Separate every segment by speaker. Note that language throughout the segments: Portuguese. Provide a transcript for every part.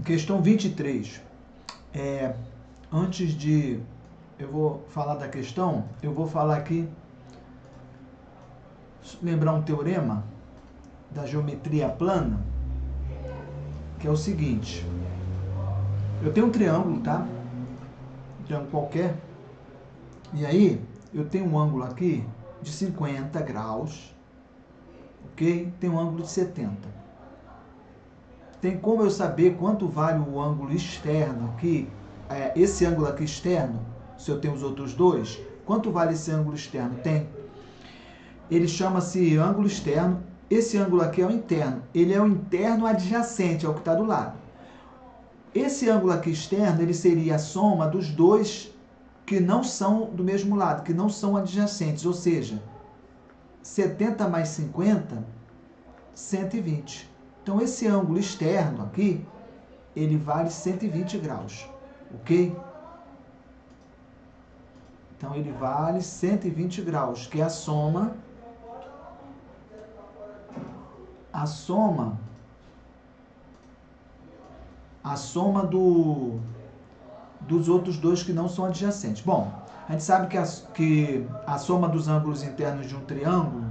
Speaker 1: Questão 23. Antes de eu vou falar da questão, eu vou falar aqui, lembrar um teorema da geometria plana, que é o seguinte. Eu tenho um triângulo, tá? Um triângulo qualquer. E aí, eu tenho um ângulo aqui de 50 graus, ok? Tem um ângulo de 70. Tem como eu saber quanto vale o ângulo externo aqui, esse ângulo aqui externo, se eu tenho os outros dois, quanto vale esse ângulo externo? Tem. Ele chama-se ângulo externo, esse ângulo aqui é o interno, ele é o interno adjacente ao que está do lado. Esse ângulo aqui externo, ele seria a soma dos dois que não são do mesmo lado, que não são adjacentes, ou seja, 70 mais 50, 120. Então, esse ângulo externo aqui, ele vale 120 graus, ok? Então, ele vale 120 graus, que é a soma dos outros dois que não são adjacentes. Bom, a gente sabe que a soma dos ângulos internos de um triângulo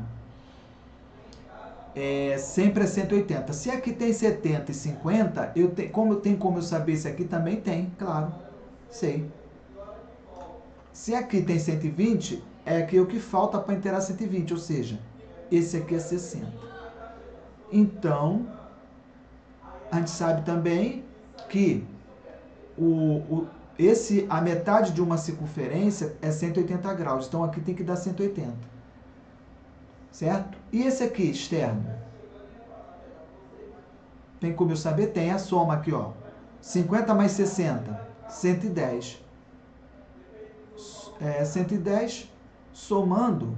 Speaker 1: sempre é 180. Se aqui tem 70 e 50, como eu saber se aqui também tem? Claro, sei. Se aqui tem 120, é aqui o que falta para inteirar 120, ou seja, esse aqui é 60. Então, a gente sabe também que a metade de uma circunferência é 180 graus. Então, aqui tem que dar 180. Certo? E esse aqui, externo? Tem como eu saber? Tem a soma aqui, ó. 50 mais 60, 110. 110 somando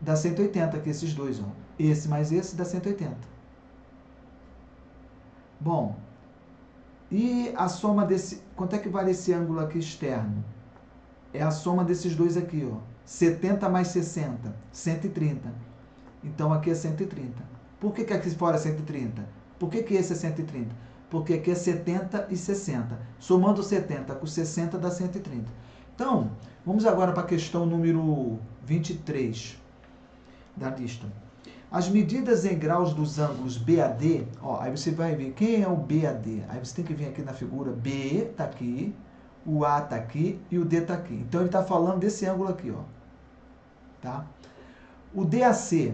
Speaker 1: dá 180 aqui, esses dois, ó. Esse mais esse dá 180. Bom, e a soma desse... Quanto é que vale esse ângulo aqui externo? É a soma desses dois aqui, ó. 70 mais 60, 130. Então, aqui é 130. Por que aqui fora é 130? Por que esse é 130? Porque aqui é 70 e 60. Somando 70 com 60 dá 130. Então, vamos agora para a questão número 23 da lista. As medidas em graus dos ângulos BAD, ó, aí você vai ver quem é o BAD. Aí você tem que vir aqui na figura, B está aqui, o A está aqui e o D está aqui. Então, ele está falando desse ângulo aqui, ó. Tá? O DAC,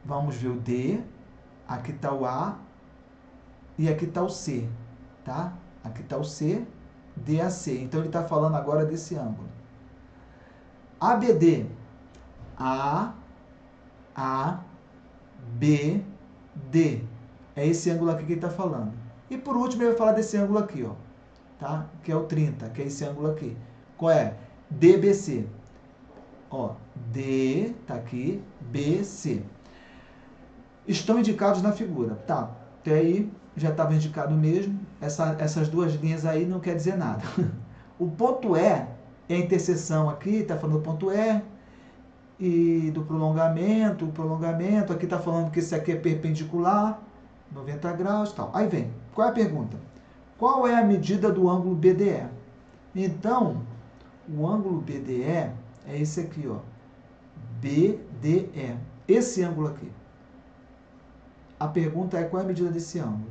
Speaker 1: vamos ver o D, aqui está o A e aqui está o C, tá? Aqui está o C, DAC. Então, ele está falando agora desse ângulo. ABD, A, B, D. É esse ângulo aqui que ele está falando. E por último, ele vai falar desse ângulo aqui, ó, tá? Que é o 30, que é esse ângulo aqui. Qual é? DBC. Ó, D, tá aqui, BC. Estão indicados na figura. Tá, até aí já estava indicado mesmo. Essas duas linhas aí não quer dizer nada. O ponto E é a interseção aqui, está falando do ponto E e do prolongamento. O prolongamento, aqui está falando que esse aqui é perpendicular, 90 graus e tal. Aí vem, qual é a pergunta? Qual é a medida do ângulo BDE? Então, o ângulo BDE é esse aqui, ó, BDE, esse ângulo aqui. A pergunta é qual é a medida desse ângulo?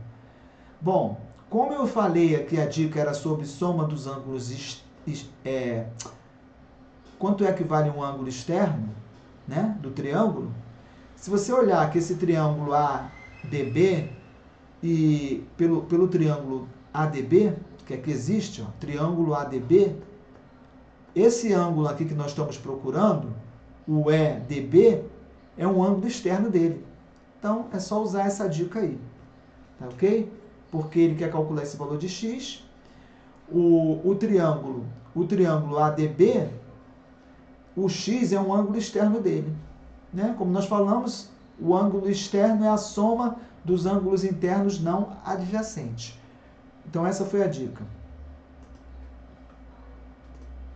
Speaker 1: Bom, como eu falei aqui, a dica era sobre soma dos ângulos, quanto é que vale um ângulo externo, né, do triângulo? Se você olhar que esse triângulo ADB e pelo triângulo ADB, que aqui existe, ó, triângulo ADB, esse ângulo aqui que nós estamos procurando, o EDB, é um ângulo externo dele. Então, é só usar essa dica aí, tá ok? Porque ele quer calcular esse valor de x. O triângulo ADB, o x é um ângulo externo dele, né? Como nós falamos, o ângulo externo é a soma dos ângulos internos não adjacentes. Então, essa foi a dica.